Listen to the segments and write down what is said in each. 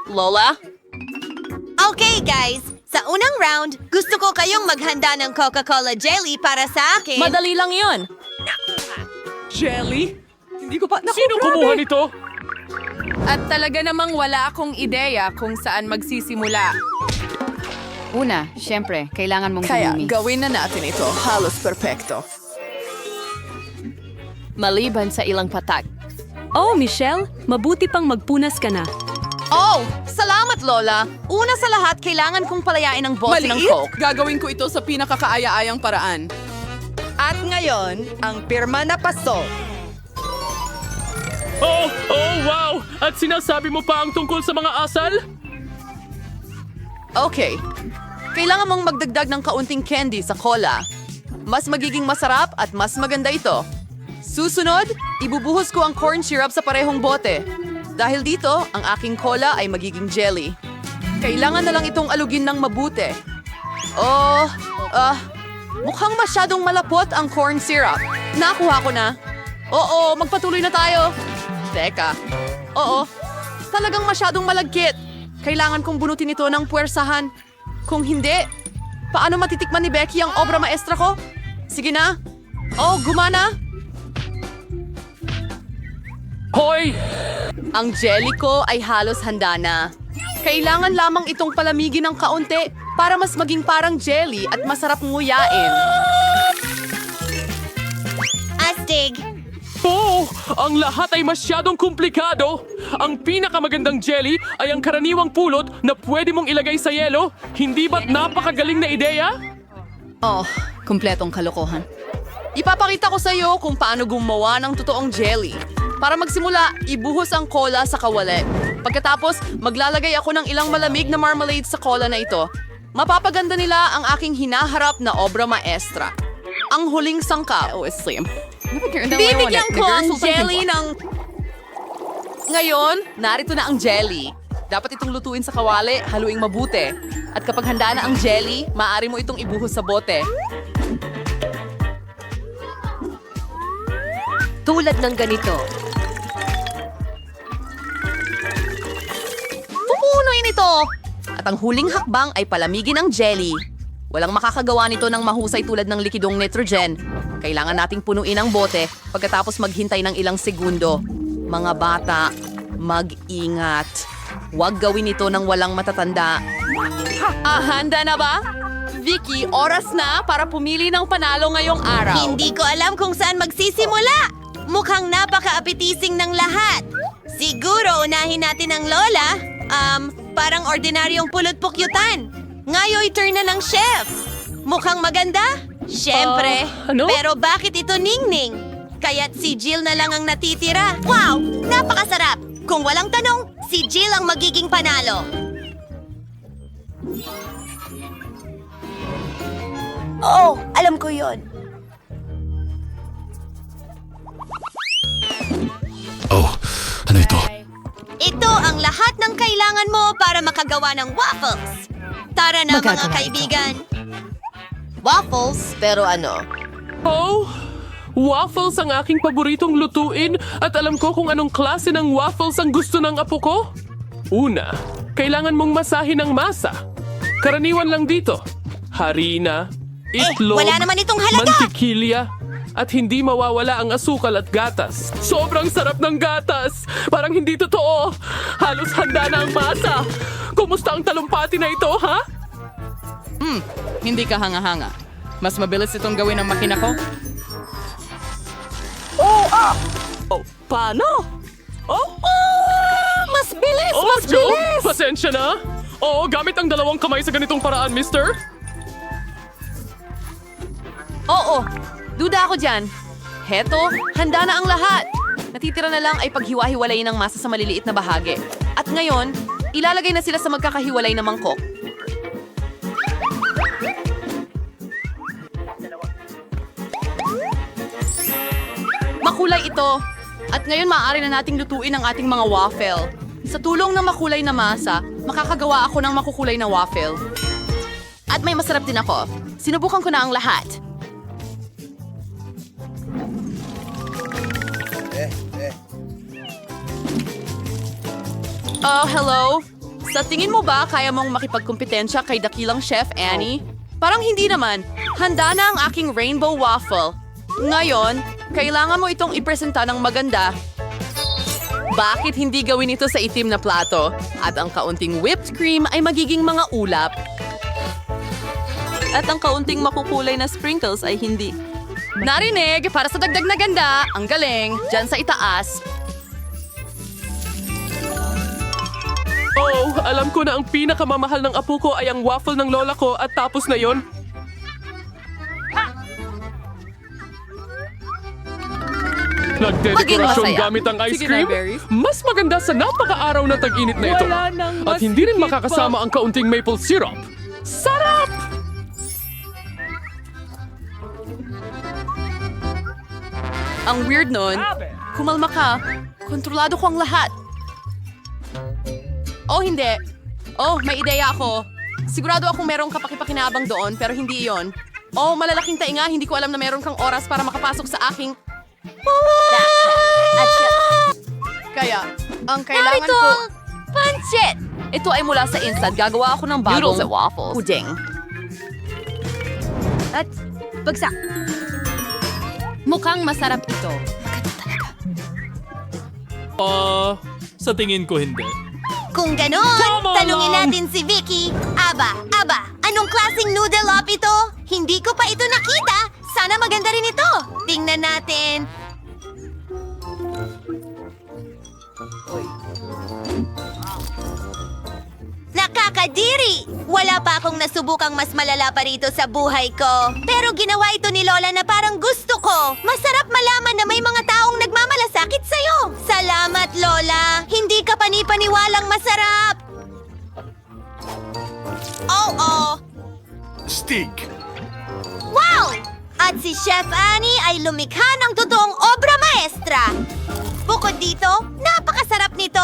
Lola? Okay, guys. Sa unang round, gusto ko kayong maghanda ng Coca-Cola jelly para sa akin. Madali lang yon. Jelly? Hindi ko pa... Sino kumuha nito? At talaga namang wala akong ideya kung saan magsisimula. Una, syempre, kailangan mong Kaya dumumi. gawin na natin ito. Halos perpekto. Maliban sa ilang patak. Oh, Michelle, mabuti pang magpunas ka na. Oh, salamat Lola. Una sa lahat, kailangan kong palayain ang bote ng Maliit? Coke. Gagawin ko ito sa pinakakaaya-ayang paraan. At ngayon, ang pirma na paso. Oh, wow! At sinasabi mo pa ang tungkol sa mga asal? Okay. Kailangan mong magdagdag ng kaunting candy sa cola. Mas magiging masarap at mas maganda ito. Susunod, ibubuhos ko ang corn syrup sa parehong bote. Dahil dito, ang aking cola ay magiging jelly. Kailangan na lang itong alugin ng mabuti. Mukhang masyadong malapot ang corn syrup. Nakuha ko na. Oo, magpatuloy na tayo. Teka. Oo, talagang masyadong malagkit. Kailangan kong bunutin ito ng puwersahan. Kung hindi, paano matitikman ni Becky ang obra maestra ko? Sige na. Oh, gumana. Hoy! Ang jelly ko ay halos handa na. Kailangan lamang itong palamigin ng kaunti para mas maging parang jelly at masarap nguyain. Astig. Oh! Ang lahat ay masyadong komplikado! Ang pinakamagandang jelly ay ang karaniwang pulot na pwede mong ilagay sa yelo. Hindi ba't napakagaling na ideya? Oh, kumpletong kalokohan. Ipapakita ko sa iyo kung paano gumawa ng totoong jelly. Para magsimula, ibuhos ang cola sa kawali. Pagkatapos, maglalagay ako ng ilang malamig na marmalade sa cola na ito. Mapapaganda nila ang aking hinaharap na obra maestra. Ang huling sangkap. Bibigyan ko ang jelly ng... Ngayon, narito na ang jelly. Dapat itong lutuin sa kawali, haluing mabuti. At kapag handa na ang jelly, maaari mo itong ibuhos sa bote. Tulad ng ganito. Pupunuin ito! At ang huling hakbang ay palamigin ang jelly. Walang makakagawa nito ng mahusay tulad ng likidong nitrogen. Kailangan nating punuin ang bote pagkatapos maghintay ng ilang segundo. Mga bata, mag-ingat. Huwag gawin ito ng walang matatanda. Handa na ba? Vicky, oras na para pumili ng panalo ngayong araw. Hindi ko alam kung saan magsisimula. Mukhang napaka-appetising ng lahat. Siguro unahin natin ang lola. Parang ordinaryong pulot-pukyutan. Ngayoy turn na ng chef. Mukhang maganda? Siyempre. Ano? Pero bakit ito ningning? Kaya't si Jill na lang ang natitira. Wow! Napakasarap! Kung walang tanong, si Jill ang magiging panalo. Oh, alam ko yon. Oh, ano ito? Ito ang lahat ng kailangan mo para makagawa ng waffles. Tara na mga kaibigan. Waffles, pero ano? Oh! Waffles ang aking paboritong lutuin at alam ko kung anong klase ng waffles ang gusto ng apo ko. Una, kailangan mong masahin ang masa. Karaniwan lang dito. Harina, itlog, wala naman itong halaga! mantikilya, at hindi mawawala ang asukal at gatas. Sobrang sarap ng gatas! Parang hindi totoo! Halos handa na ang masa! Kumusta ang talumpati na ito, ha? Hindi ka hanga-hanga. Mas mabilis itong gawin ng makina ko. Oh, paano? Mas bilis! Oh, Joe! Pasensya na! Oo, gamit ang dalawang kamay sa ganitong paraan, mister. Oo, duda ako dyan. Heto, handa na ang lahat. Natitira na lang ay paghiwa-hiwalayin ng masa sa maliliit na bahagi. At ngayon, ilalagay na sila sa magkakahiwalay na mangkok. Makulay ito. At ngayon maaari na nating lutuin ang ating mga waffle. Sa tulong ng makulay na masa, makakagawa ako ng makukulay na waffle. At may masarap din ako. Sinubukan ko na ang lahat. Oh, hello? Sa tingin mo ba kaya mong makipagkumpetensya kay dakilang Chef Annie? Parang hindi naman. Handa na ang aking rainbow waffle. Ngayon, kailangan mo itong ipresenta ng maganda. Bakit hindi gawin ito sa itim na plato? At ang kaunting whipped cream ay magiging mga ulap. At ang kaunting makukulay na sprinkles ay hindi. Narinig, para sa dagdag na ganda, ang galing, dyan sa itaas. Oh, alam ko na ang pinakamamahal ng apo ko ay ang waffle ng lola ko at tapos na yon. Maging Nagdedekorasyon masaya. gamit ang ice Sige cream? na, Berry. Mas maganda sa napaka-araw na tag-init na ito. Wala nang At mas hindi rin higit makakasama ang kaunting maple syrup. Sarap! Ang weird nun, kumalma ka, kontrolado ko ang lahat. Oh, hindi. Oh, may ideya ako. Sigurado akong merong kapakipakinabang doon, pero hindi iyon. Oh, malalaking tainga, hindi ko alam na meron kang oras para makapasok sa aking... Kaya, ang kailangan ko... Pancit! Ito ay mula sa instant. Gagawa ako ng bagong Noodles at waffles. puding. At bagsak. Mukhang masarap ito. Sa tingin ko hindi. Kung ganon, Tama tanungin lang. natin si Vicky. Aba, anong klaseng noodle up ito? Hindi ko pa ito nakita. Sana maganda rin ito. Tingnan natin. Nakakadiri! Wala pa akong nasubukang mas malala pa rito sa buhay ko. Pero ginawa ito ni Lola na parang gusto ko. Masarap malaman na may mga taong nagmamalasakit sa'yo. Salamat, Lola. Hindi ka panipaniwalang masarap. Oo. Steak. Wow! At si Chef Annie ay lumikha ng totoong obra maestra. Bukod dito, napakasarap nito.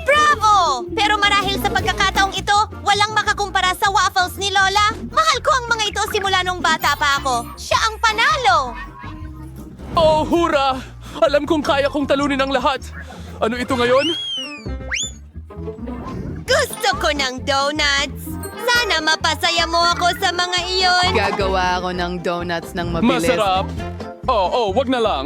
Bravo! Pero marahil sa pagkakataong ito, walang makakumpara sa waffles ni Lola. Mahal ko ang mga ito simula nung bata pa ako. Siya ang panalo. Oh, hura! Alam kong kaya kong talunin ang lahat. Ano ito ngayon? Gusto ko ng donuts. Sana mapasaya mo ako sa mga iyon. Gagawa ako ng donuts ng mabilis. Masarap. Wag na lang.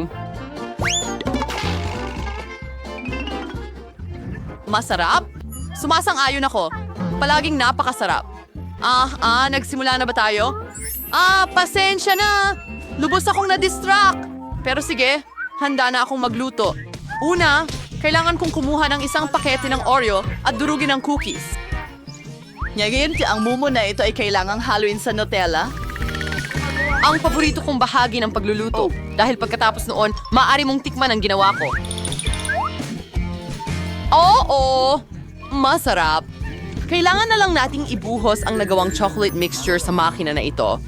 Masarap? Sumasang-ayon ako. Palaging napakasarap. Nagsimula na ba tayo? Pasensya na. Lubos akong na-distract. Pero sige, handa na akong magluto. Una, kailangan kong kumuha ng isang pakete ng Oreo at durugin ng cookies. Ngayon, ang mumo na ito ay kailangang haluin sa Nutella. Ang paborito kong bahagi ng pagluluto. Dahil pagkatapos noon, maaari mong tikman ang ginawa ko. Oo! Masarap! Kailangan na lang nating ibuhos ang nagawang chocolate mixture sa makina na ito.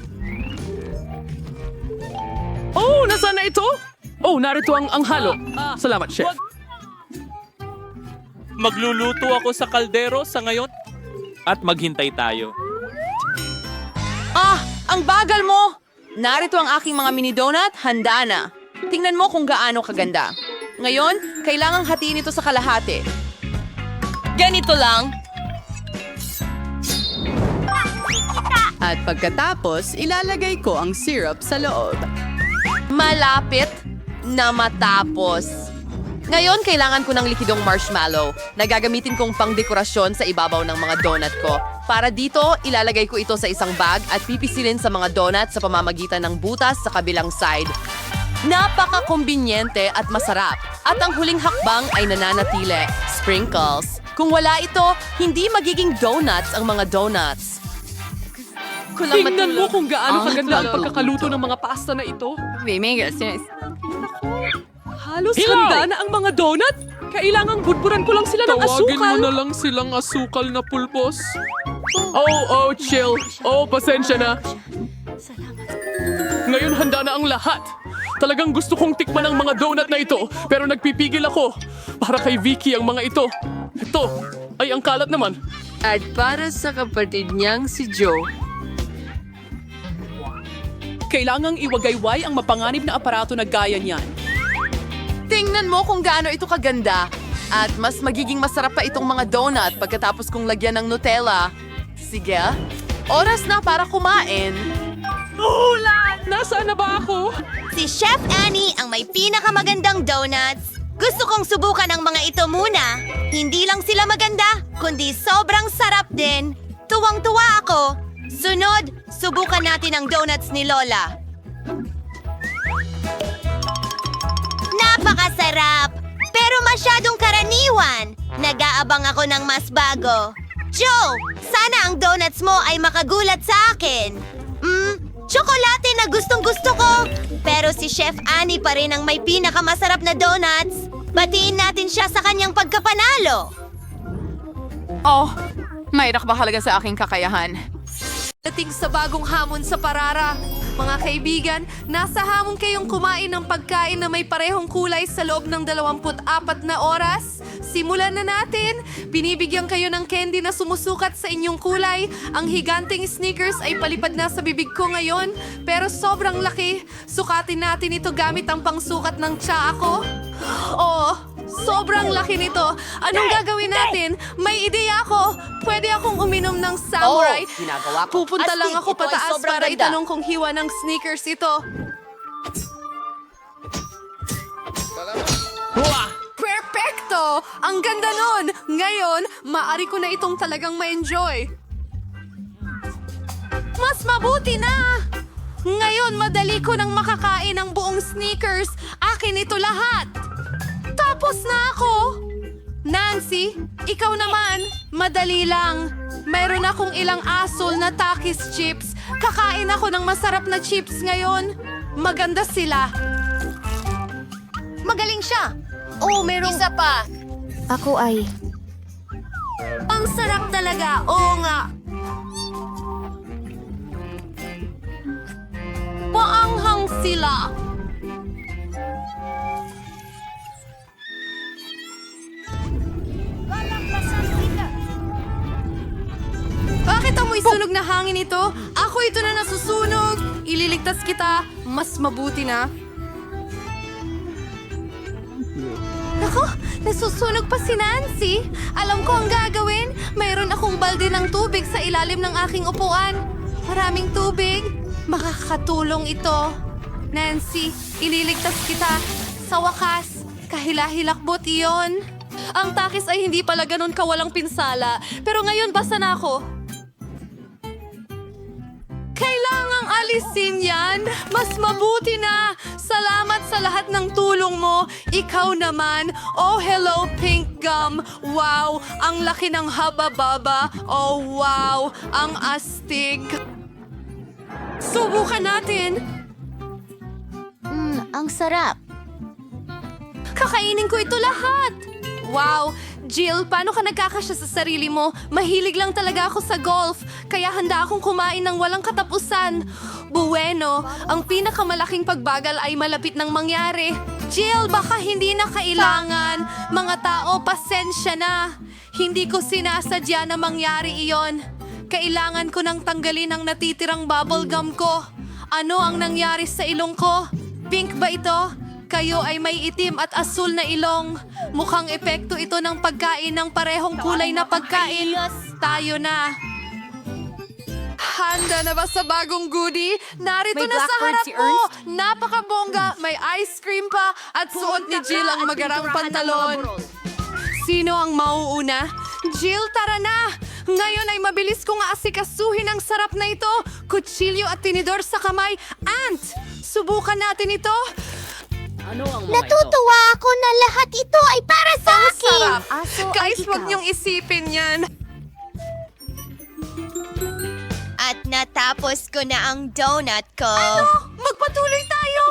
Oh, nasaan na ito? Oh, narito ang halo. Salamat, chef. Magluluto ako sa kaldero sa ngayon at maghintay tayo. Ang bagal mo! Narito ang aking mga mini donut, handa na. Tingnan mo kung gaano kaganda. Ngayon, kailangang hatiin ito sa kalahati. Ganito lang. At pagkatapos, ilalagay ko ang syrup sa loob. Malapit na matapos. Ngayon, kailangan ko ng likidong marshmallow na gagamitin kong pangdekorasyon sa ibabaw ng mga donut ko. Para dito, ilalagay ko ito sa isang bag at pipisilin sa mga donut sa pamamagitan ng butas sa kabilang side. Napaka-kumbinyente at masarap. At ang huling hakbang ay nananatili, sprinkles. Kung wala ito, hindi magiging donuts ang mga donuts. Tingnan mo kung gaano kaganda ang pagkakaluto ng mga pasta na ito. Halos Hilaw! handa na ang mga donut. Kailangang budburan ko lang sila ng Tawagin asukal. mo na lang silang asukal na pulbos. Chill. Pasensya na. Ngayon handa na ang lahat. Talagang gusto kong tikman ang mga donut na ito, pero nagpipigil ako. Para kay Vicky ang mga ito. Ito, ay ang kalat naman. At para sa kapatid niyang si Joe. Kailangang iwagayway ang mapanganib na aparato na gaya niyan. Tingnan mo kung gaano ito kaganda. At mas magiging masarap pa itong mga donut pagkatapos kong lagyan ng Nutella. Sige, oras na para kumain. Nasaan na ba ako? Si Chef Annie ang may pinakamagandang donuts. Gusto kong subukan ang mga ito muna. Hindi lang sila maganda, kundi sobrang sarap din. Tuwang-tuwa ako. Sunod, subukan natin ang donuts ni Lola. Napakasarap! Pero masyadong karaniwan. Nag-aabang ako ng mas bago. Joe, sana ang donuts mo ay makagulat sa akin. Tsokolate na gustong-gusto ko. Pero si Chef Annie pa rin ang may pinakamasarap na donuts. Batiin natin siya sa kanyang pagkapanalo. Oh, mayroon ba halaga sa aking kakayahan? Dating sa bagong hamon sa parara. Mga kaibigan, nasa hamon kayong kumain ng pagkain na may parehong kulay sa loob ng 24 na oras. Simulan na natin. Binibigyan kayo ng candy na sumusukat sa inyong kulay. Ang higanting Snickers ay palipad na sa bibig ko ngayon. Pero sobrang laki. Sukatin natin ito gamit ang pangsukat ng tsaa ko. Oh, sobrang laki nito. Anong gagawin natin? May ideya ako. Pwede akong uminom ng samurai. Ginagawa ko. Pupunta lang Astig, ako ito ay pataas sobrang para ganda. itanong kung hiwa ng sneakers ito. Perfecto! Ang ganda nun! Ngayon, maaari ko na itong talagang ma-enjoy. Mas mabuti na! Ngayon, madali ko nang makakain ang buong sneakers. Akin ito lahat. Tapos na ako! Nancy, ikaw naman, madali lang. Mayroon akong ilang asol na Takis chips. Kakain ako ng masarap na chips ngayon. Maganda sila. Magaling siya. Oh, merong... Isa pa. Ako ay... Ang sarap talaga. Oo nga. Paanghang sila. Bakit amoy sunog na hangin ito? Ako ito na nasusunog. Ililigtas kita. Mas mabuti na. Nako, nasusunog pa si Nancy. Alam ko ang gagawin. Mayroon akong balde ng tubig sa ilalim ng aking upuan. Maraming tubig. Makakatulong ito. Nancy, ililigtas kita. Sa wakas, kahila-hilakbot iyon. Ang Takis ay hindi pala ganun kawalang pinsala. Pero ngayon basa na ako. Kailangang alisin yan. Mas mabuti na. Salamat sa lahat ng tulong mo. Ikaw naman. Oh, hello, pink gum. Wow, ang laki ng haba-baba. Oh, wow, ang astig. Subukan natin. Ang sarap. Kakainin ko ito lahat. Wow! Jill, paano ka nagkakasya sa sarili mo? Mahilig lang talaga ako sa golf, kaya handa akong kumain ng walang katapusan. Bueno, ang pinakamalaking pagbagal ay malapit nang mangyari. Jill, baka hindi na kailangan. Mga tao, pasensya na. Hindi ko sinasadya na mangyari iyon. Kailangan ko nang tanggalin ang natitirang bubblegum ko. Ano ang nangyari sa ilong ko? Pink ba ito? Kayo ay may itim at asul na ilong. Mukhang epekto ito ng pagkain ng parehong kulay na pagkain. Tayo na. Handa na ba sa bagong goodie? Narito May na sa blackbird harap si mo. Ernst? Napakabongga. May ice cream pa. At suot ni Jill ang magarang pantalon. Sino ang mauuna? Jill, tara na! Ngayon ay mabilis kong aasikasuhin ang sarap na ito. Kutsilyo at tinidor sa kamay. Ant! Subukan natin ito. Natutuwa ako na lahat ito ay para sa akin. Sarap! Guys, huwag niyong isipin yan. At natapos ko na ang donut ko. Magpatuloy tayo!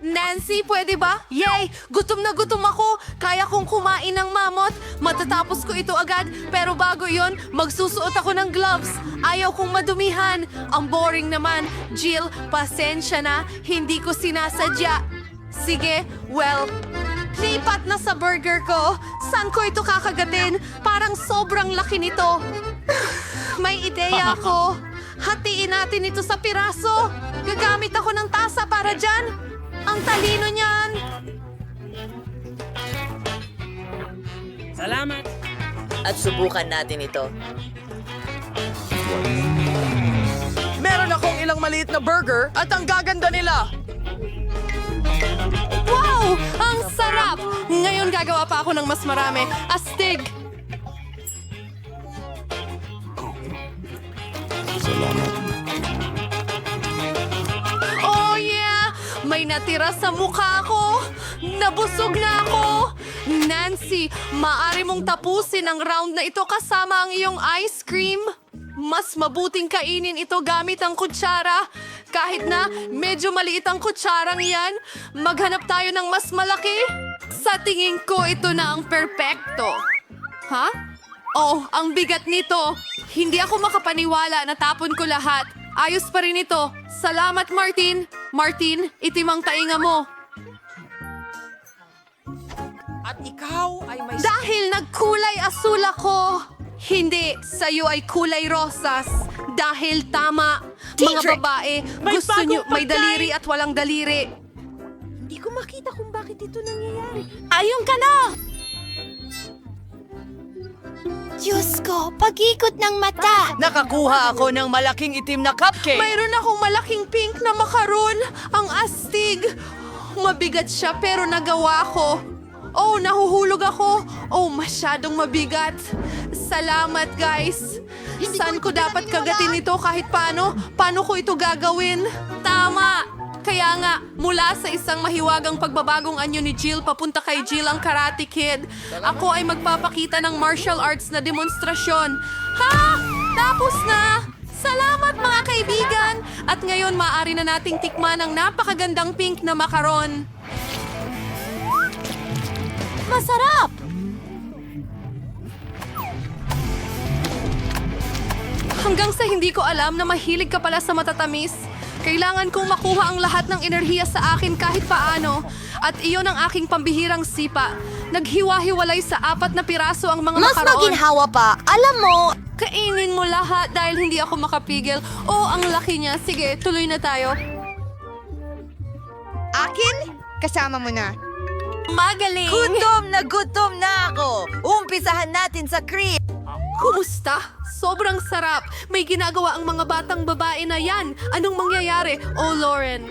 Nancy, pwede ba? Yay! Gutom na gutom ako. Kaya kong kumain ng mamot. Matatapos ko ito agad. Pero bago yon, magsusuot ako ng gloves. Ayaw kong madumihan. Ang boring naman. Jill, pasensya na. Hindi ko sinasadya. Sige, well, lipat na sa burger ko. Saan ko ito kakagatin? Parang sobrang laki nito. May ideya ako. Hatiin natin ito sa piraso. Gagamit ako ng tasa para dyan. Ang talino niyan. At subukan natin ito. Meron akong ilang maliit na burger at ang gaganda nila. Wow! Ang sarap! Ngayon gagawa pa ako ng mas marami. Astig! Oh yeah! May natira sa mukha ko! Nabusog na ako! Nancy, maaari mong tapusin ang round na ito kasama ang iyong ice cream? Mas mabuting kainin ito gamit ang kutsara. Kahit na medyo maliit ang kutsarang yan, maghanap tayo ng mas malaki. Sa tingin ko, ito na ang perpekto. Ha? Oh, ang bigat nito. Hindi ako makapaniwala na tapon ko lahat. Ayos pa rin ito. Salamat, Martin. Martin, itim ang tainga mo. Dahil nagkulay asul ako. Hindi, sa'yo ay kulay rosas. Dahil tama, mga babae, gusto nyo may daliri at walang daliri. Hindi ko makita kung bakit ito nangyayari. Ayun ka na! Diyos ko, pag-ikot ng mata. Nakakuha ako ng malaking itim na cupcake. Mayroon akong malaking pink na makaron. Ang astig. Mabigat siya pero nagawa ko. Oh, nahuhulog ako. Oh, masyadong mabigat. Salamat, guys. Saan ko dapat kagatin ito kahit paano? Paano ko ito gagawin? Tama! Kaya nga, mula sa isang mahiwagang pagbabagong anyo ni Jill papunta kay Jill ang Karate Kid, ako ay magpapakita ng martial arts na demonstrasyon. Ha? Tapos na! Salamat mga kaibigan! At ngayon maaari na nating tikman ang napakagandang pink na makaron. Masarap! Hanggang sa hindi ko alam na mahilig ka pala sa matatamis. Kailangan kong makuha ang lahat ng enerhiya sa akin kahit paano. At iyon ang aking pambihirang sipa. Naghiwa-hiwalay sa 4 na piraso ang mga Mas makaroon. maginhawa pa. Alam mo, Kainin mo lahat dahil hindi ako makapigil. Oh, ang laki niya. Sige, tuloy na tayo. Akin? Kasama mo na. Magaling! gutom na ako. Umpisahan natin sa cream. Kumusta? Sobrang sarap. May ginagawa ang mga batang babae na yan. Anong mangyayari? Oh, Lauren.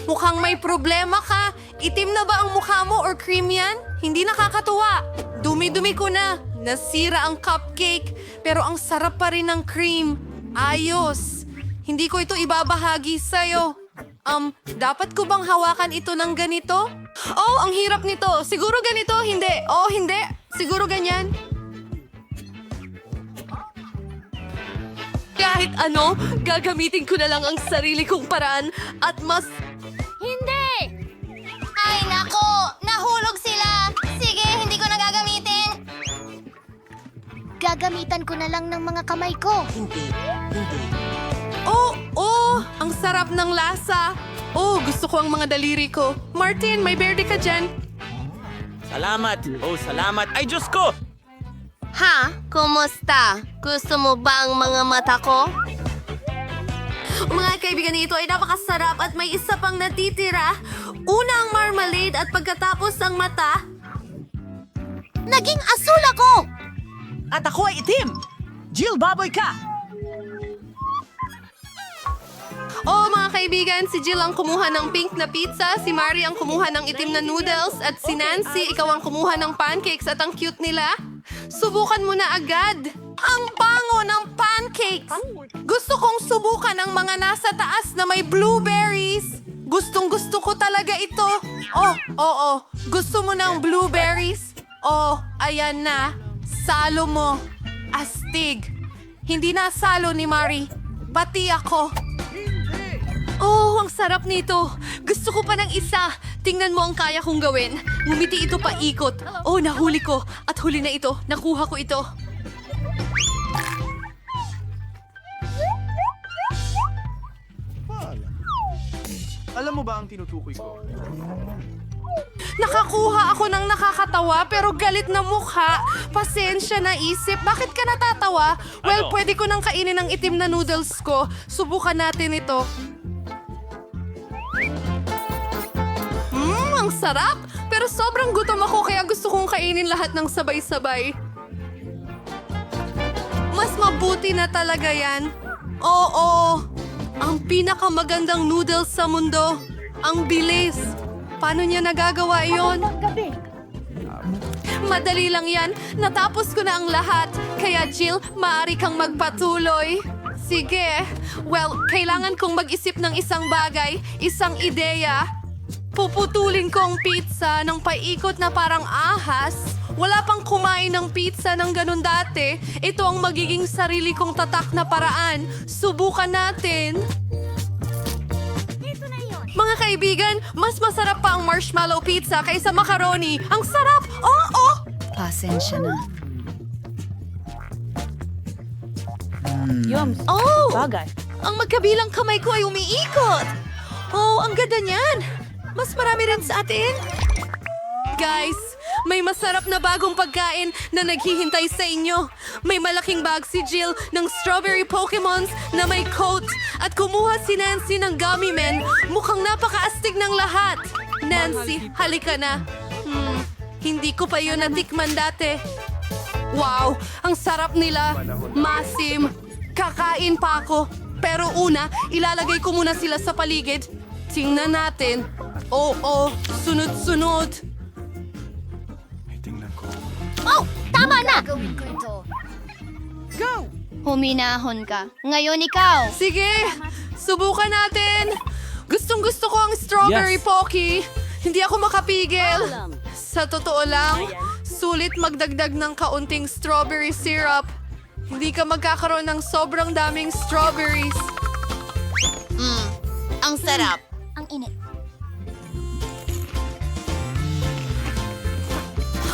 Mukhang may problema ka. Itim na ba ang mukha mo or cream yan? Hindi nakakatuwa. Dumi-dumi ko na. Nasira ang cupcake. Pero ang sarap pa rin ng cream. Ayos. Hindi ko ito ibabahagi sa'yo. Dapat ko bang hawakan ito ng ganito? Oh, ang hirap nito. Siguro ganito, hindi. Oh, hindi. Siguro ganyan. Kahit ano, gagamitin ko na lang ang sarili kong paraan at mas... Hindi! Ay, nako! Nahulog sila! Sige, hindi ko na gagamitin. Gagamitan ko na lang ng mga kamay ko. Oh, ang sarap ng lasa. Oh, gusto ko ang mga daliri ko. Martin, may berde ka dyan. Salamat. Oh, salamat. Ay, Diyos ko! Ha? Kumusta? Gusto mo ba ang mga mata ko? Mga kaibigan, ito ay napakasarap at may isa pang natitira. Una ang marmalade at pagkatapos ang mata. Naging asul ako! At ako ay itim. Jill, baboy ka. Oh, mga kaibigan, si Jill ang kumuha ng pink na pizza, si Mari ang kumuha ng itim na noodles, at si Nancy, ikaw ang kumuha ng pancakes at ang cute nila. Subukan mo na agad. Ang bango ng pancakes! Gusto kong subukan ang mga nasa taas na may blueberries. Gustong-gusto ko talaga ito. Oh, oo. Gusto mo ng blueberries? Oh, ayan na. Salo mo. Astig. Hindi na salo ni Mari. Bati ako. Oh, ang sarap nito. Gusto ko pa ng isa. Tingnan mo ang kaya kong gawin. Ngumiti ito pa ikot. Oh, nahuli ko. At huli na ito. Nakuha ko ito. Alam mo ba ang tinutukoy ko? Nakakuha ako ng nakakatawa pero galit na mukha. Pasensya na isip. Bakit ka natatawa? Well, Ano? pwede ko nang kainin ang itim na noodles ko. Subukan natin ito. Ang sarap! pero sobrang gutom ako kaya gusto kong kainin lahat ng sabay-sabay. Mas mabuti na talaga yan. Oo, ang pinakamagandang noodles sa mundo. Ang bilis. Paano niya nagagawa yon? Madali lang yan. Natapos ko na ang lahat. Kaya Jill, maaari kang magpatuloy. Sige. Well, kailangan kong mag-isip ng isang bagay, isang ideya. Puputulin ko ang pizza ng paikot na parang ahas. Wala pang kumain ng pizza ng ganun dati. Ito ang magiging sarili kong tatak na paraan. Subukan natin. Mga kaibigan, mas masarap pa ang marshmallow pizza kaysa macaroni. Ang sarap! Oo! Pasensya na. Oh! Ang magkabilang kamay ko ay umiikot. Oh, ang ganda niyan. Mas marami rin sa atin. Guys, may masarap na bagong pagkain na naghihintay sa inyo. May malaking bag si Jill ng strawberry Pokemons na may coat. At kumuha si Nancy ng gummy men. Mukhang napakaastig ng lahat. Nancy, halika na. Hindi ko pa yun natikman dati. Wow, ang sarap nila. Masim. Kakain pa ako. Pero una, ilalagay ko muna sila sa paligid. Tingnan natin. Oo, sunod-sunod. Oh, tama na! Gawin ko ito. Go! Huminahon ka. Ngayon ikaw. Sige, subukan natin. Gustong-gusto ko ang strawberry Yes. Pocky. Hindi ako makapigil. Sa totoo lang, sulit magdagdag ng kaunting strawberry syrup. Hindi ka magkakaroon ng sobrang daming strawberries. Ang sarap. Ang init.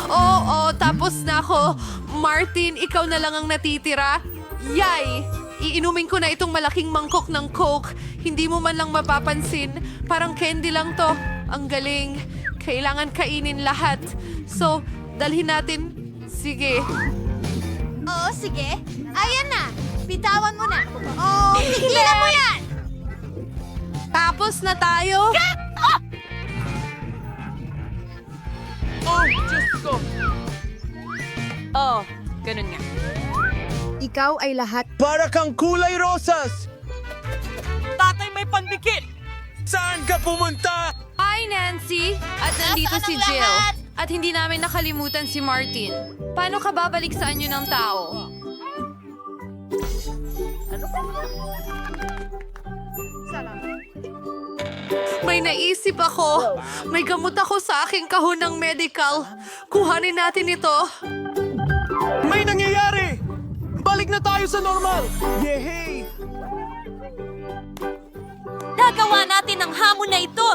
Oo, tapos na ako. Martin, ikaw na lang ang natitira. Yay! Iinumin ko na itong malaking mangkok ng Coke. Hindi mo man lang mapapansin. Parang candy lang to. Ang galing. Kailangan kainin lahat. So, dalhin natin. Sige. Oo, sige. Ayan na. Bitawan mo na. Oh, tigilan mo yan! Tapos na tayo. Oh, ganun nga. Ikaw ay lahat. Para kang kulay rosas! Tatay may pandikit! Saan ka pumunta? Hi, Nancy! At nandito Nasaan si ang Jill. lahat? At hindi namin nakalimutan si Martin. Paano ka babalik sa anyo ng tao? May naisip ako. May gamot ako sa aking kahon ng medical. Kuhanin natin ito. May nangyayari! Balik na tayo sa normal! Yehey! Nagawa natin ang hamon na ito.